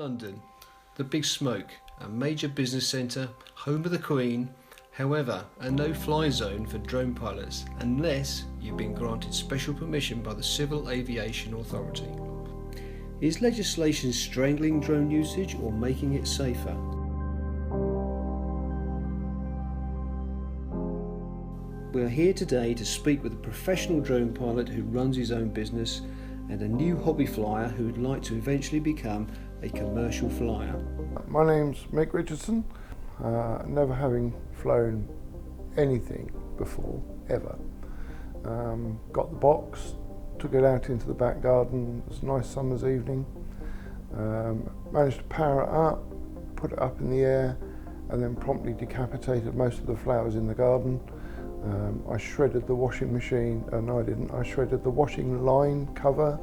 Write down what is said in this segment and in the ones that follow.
London, the Big Smoke, a major business centre, home of the Queen, however, a no-fly zone for drone pilots unless you've been granted special permission by the Civil Aviation Authority. Is legislation strangling drone usage or making it safer? We are here today to speak with a professional drone pilot who runs his own business and a new hobby flyer who would like to eventually become a commercial flyer. My name's Richardson. Never having flown anything before, ever. Got the box, took it out into the back garden. It was a nice summer's evening. Managed to power it up, put it up in the air, and then promptly decapitated most of the flowers in the garden. I shredded the washing machine, no I didn't, I shredded the washing line cover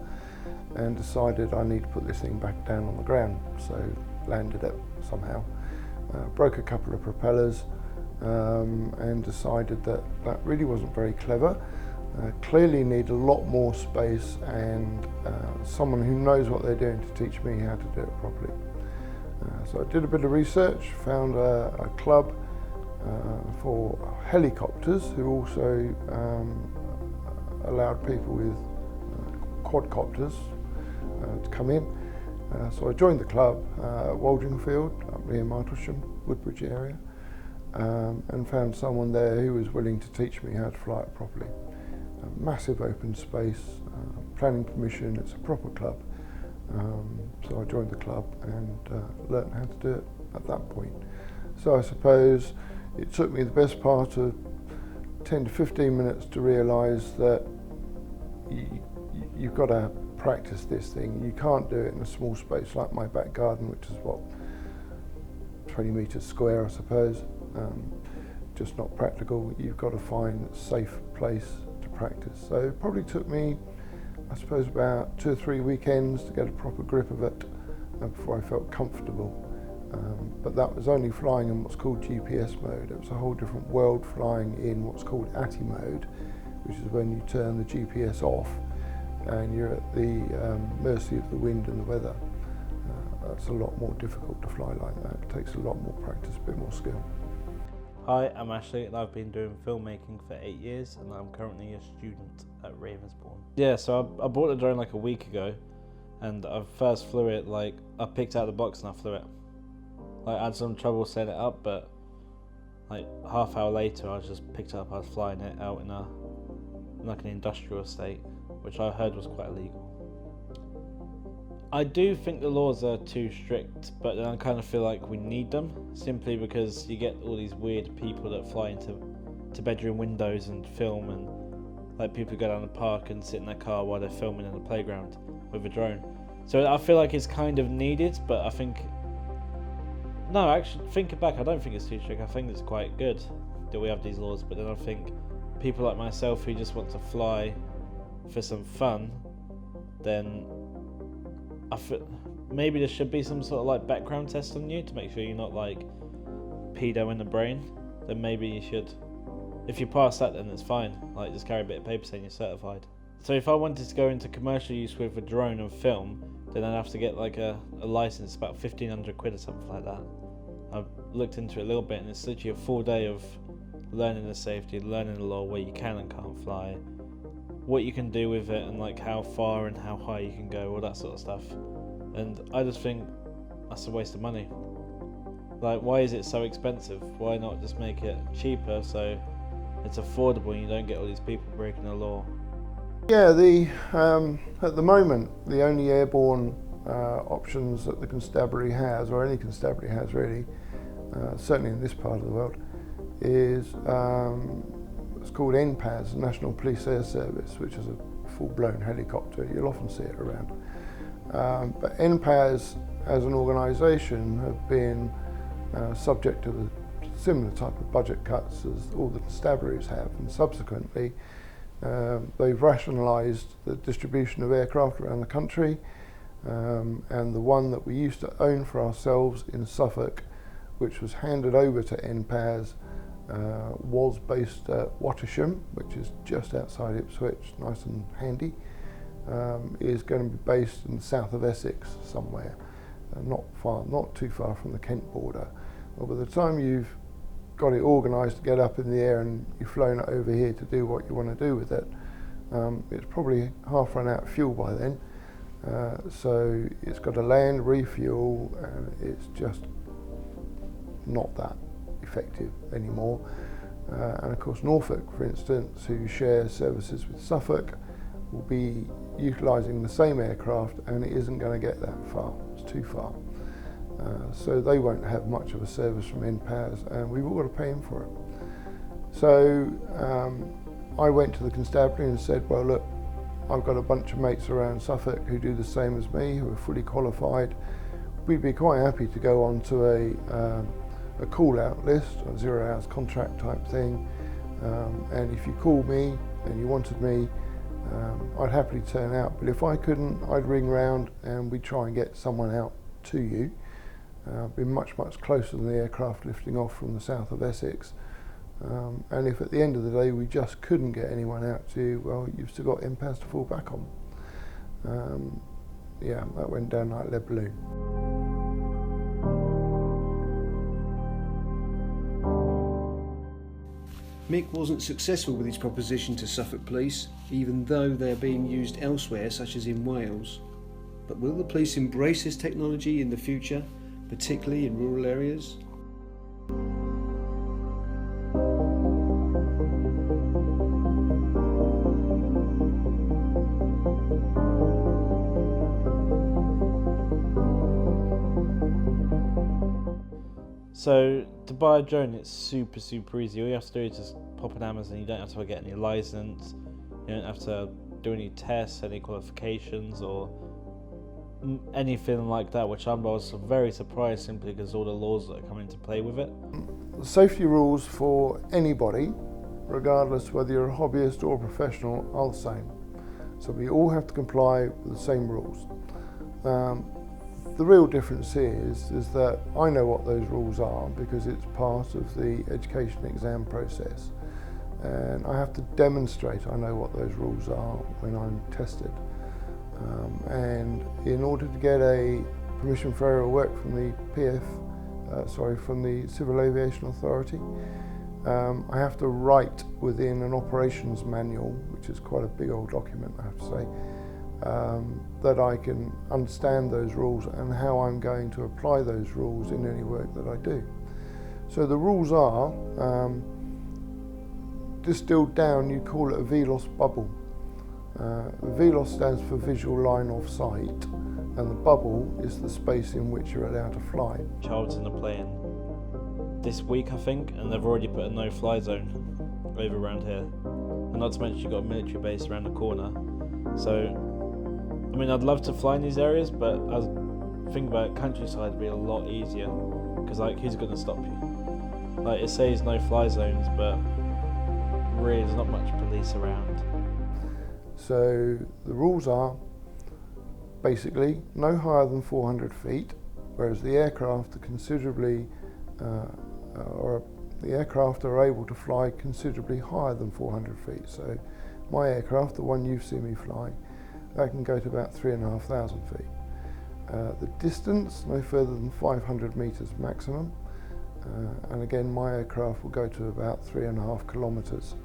and decided I need to put this thing back down on the ground, so landed it somehow. Broke a couple of propellers and decided that that really wasn't very clever. Clearly need a lot more space and someone who knows what they're doing to teach me how to do it properly. So I did a bit of research, found a club for helicopters who also allowed people with quadcopters to come in. So I joined the club at Waldringfield, up near Martlesham, Woodbridge area, and found someone there who was willing to teach me how to fly it properly. A massive open space, planning permission, it's a proper club. So I joined the club and learned how to do it at that point. So I suppose it took me the best part of 10 to 15 minutes to realise that you've got to practice this thing. You can't do it in a small space like my back garden, which is what, 20 metres square I suppose. Just not practical. You've got to find a safe place to practice. So it probably took me, I suppose, about 2 or 3 weekends to get a proper grip of it before I felt comfortable. But that was only flying in what's called GPS mode. It was a whole different world flying in what's called ATI mode, which is when you turn the GPS off and you're at the mercy of the wind and the weather. That's a lot more difficult to fly like that. It takes a lot more practice, a bit more skill. Hi, I'm Ashley and I've been doing filmmaking for 8 years and I'm currently a student at Ravenbourne. Yeah, so I bought the drone like a week ago and I first flew it, like I picked out the box and I flew it. I had some trouble setting it up, but like half hour later I just picked it up. I was flying it out in like an industrial estate, which I heard was quite illegal. I do think the laws are too strict, but then I kind of feel like we need them, simply because you get all these weird people that fly into bedroom windows and film, and like people go down the park and sit in their car while they're filming in the playground with a drone. So I feel like it's kind of needed, but I think, no, actually, thinking back, I don't think it's too strict. I think it's quite good that we have these laws, but then I think people like myself who just want to fly for some fun, then I feel maybe there should be some sort of like background test on you to make sure you're not like pedo in the brain. Then maybe you should. If you pass that, then it's fine. Like just carry a bit of paper saying you're certified. So if I wanted to go into commercial use with a drone and film, then I'd have to get like a license, about 1,500 quid or something like that. I've looked into it a little bit and it's literally a full day of learning the safety, learning the law, where you can and can't fly, what you can do with it and like how far and how high you can go, all that sort of stuff. And I just think that's a waste of money. Like, why is it so expensive? Why not just make it cheaper so it's affordable and you don't get all these people breaking the law? Yeah, at the moment, the only airborne options that the constabulary has, or any constabulary has really, certainly in this part of the world, is it's called NPAS, National Police Air Service, which is a full-blown helicopter. You'll often see it around. But NPAS, as an organisation, have been subject to the similar type of budget cuts as all the constabularies have, and subsequently they've rationalised the distribution of aircraft around the country, and the one that we used to own for ourselves in Suffolk, which was handed over to NPAS, was based at Wattisham, which is just outside Ipswich, nice and handy, is going to be based in the south of Essex somewhere. not too far from the Kent border. Well, by the time you've got it organised to get up in the air and you've flown it over here to do what you want to do with it, it's probably half run out of fuel by then. So it's got to land, refuel, and it's just not that effective anymore. And of course Norfolk, for instance, who shares services with Suffolk, will be utilising the same aircraft, and it isn't going to get that far. It's too far. So they won't have much of a service from NPAS, and we've all got to pay in for it. So I went to the constabulary and said, well, look, I've got a bunch of mates around Suffolk who do the same as me, who are fully qualified. We'd be quite happy to go on to a call-out list, a 0 hours contract type thing, and if you called me and you wanted me, I'd happily turn out. But if I couldn't, I'd ring round and we'd try and get someone out to you. Be much closer than the aircraft lifting off from the south of Essex. And if at the end of the day we just couldn't get anyone out to you, well, you've still got NPAS to fall back on. Yeah, that went down like a lead balloon. Mick wasn't successful with his proposition to Suffolk Police, even though they're being used elsewhere, such as in Wales. But will the police embrace this technology in the future, particularly in rural areas? So to buy a drone, it's super easy. All you have to do is just pop an Amazon. You don't have to get any license. You don't have to do any tests, any qualifications, or anything like that. Which I was very surprised, simply because all the laws that come into play with it. The safety rules for anybody, regardless whether you're a hobbyist or a professional, are the same. So we all have to comply with the same rules. The real difference is that I know what those rules are because it's part of the education exam process, and I have to demonstrate I know what those rules are when I'm tested. And in order to get a permission for aerial work from the from the Civil Aviation Authority, I have to write within an operations manual, which is quite a big old document, I have to say, that I can understand those rules and how I'm going to apply those rules in any work that I do. So the rules are, distilled down, you call it a VLOS bubble. VLOS stands for visual line of sight, and the bubble is the space in which you're allowed to fly. Child's in the plane this week, I think, and they've already put a no-fly zone over around here. And not to mention you've got a military base around the corner. So I mean, I'd love to fly in these areas, but I think about it, countryside would be a lot easier, because like, who's going to stop you? Like, it says no fly zones, but really there's not much police around. So the rules are basically no higher than 400 feet, whereas the aircraft are considerably, the aircraft are able to fly considerably higher than 400 feet. So my aircraft, the one you've seen me fly, that can go to about 3,500 feet. The distance, no further than 500 metres maximum. And again, my aircraft will go to about 3.5 kilometres.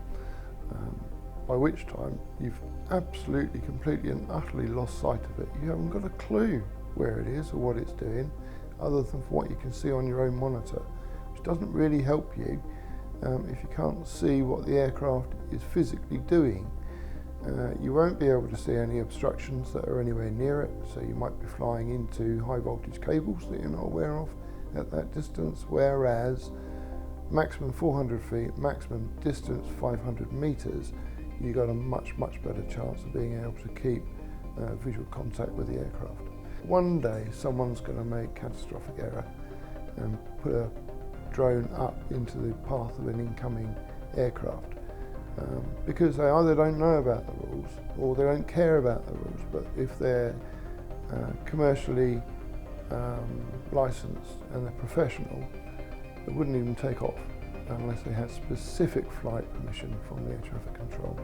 By which time you've absolutely, completely and utterly lost sight of it. You haven't got a clue where it is or what it's doing, other than what you can see on your own monitor, which doesn't really help you if you can't see what the aircraft is physically doing. You won't be able to see any obstructions that are anywhere near it, so you might be flying into high voltage cables that you're not aware of at that distance, whereas maximum 400 feet, maximum distance 500 metres, you've got a much better chance of being able to keep visual contact with the aircraft. One day someone's going to make catastrophic error and put a drone up into the path of an incoming aircraft. Because they either don't know about the rules or they don't care about the rules, but if they're commercially licensed and they're professional, they wouldn't even take off. unless they had specific flight permission from the air traffic control.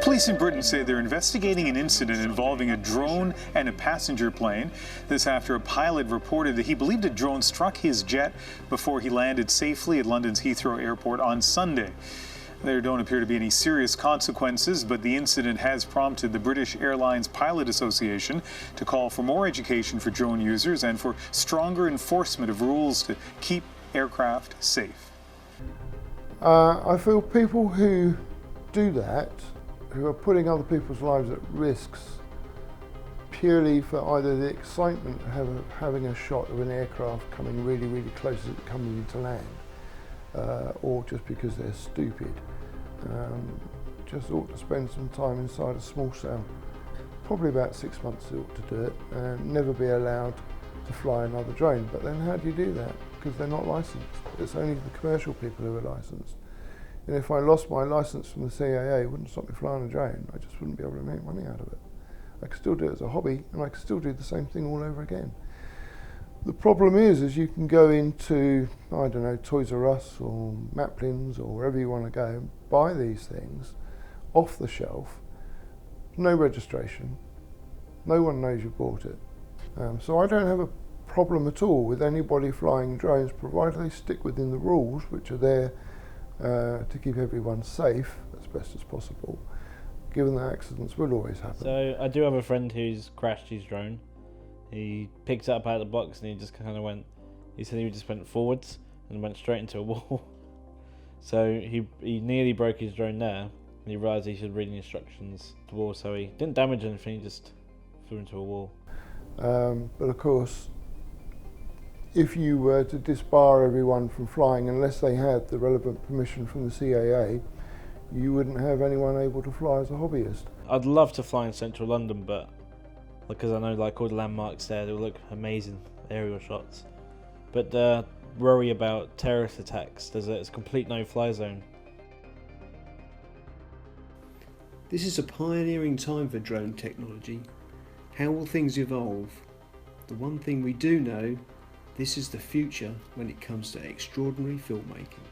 Police in Britain say they're investigating an incident involving a drone and a passenger plane. This after a pilot reported that he believed a drone struck his jet before he landed safely at London's Heathrow Airport on Sunday. There don't appear to be any serious consequences, but the incident has prompted the British Airlines Pilot Association to call for more education for drone users and for stronger enforcement of rules to keep aircraft safe. I feel people who do that, who are putting other people's lives at risks purely for either the excitement of having a shot of an aircraft coming really, really close as it coming into land, or just because they're stupid, just ought to spend some time inside a small cell. Probably about 6 months they ought to do it, and never be allowed to fly another drone. But then how do you do that? Because they're not licensed. It's only the commercial people who are licensed. And if I lost my license from the CAA, it wouldn't stop me flying a drone. I just wouldn't be able to make money out of it. I could still do it as a hobby, and I could still do the same thing all over again. The problem is you can go into, I don't know, Toys R Us or Maplin's or wherever you want to go and buy these things off the shelf, no registration, no one knows you bought it. So I don't have a problem at all with anybody flying drones, provided they stick within the rules, which are there to keep everyone safe as best as possible, given that accidents will always happen. So I do have a friend who's crashed his drone. He picked it up out of the box and he just kind of went, he said he just went forwards and went straight into a wall. So he nearly broke his drone there, and he realised he should read the instructions to the wall, so he didn't damage anything, he just flew into a wall. But of course, if you were to disbar everyone from flying unless they had the relevant permission from the CAA, you wouldn't have anyone able to fly as a hobbyist. I'd love to fly in central London, but because I know like all the landmarks there, they'll look amazing, aerial shots. But worry about terrorist attacks, it's a complete no-fly zone. This is a pioneering time for drone technology. How will things evolve? The one thing we do know, this is the future when it comes to extraordinary filmmaking.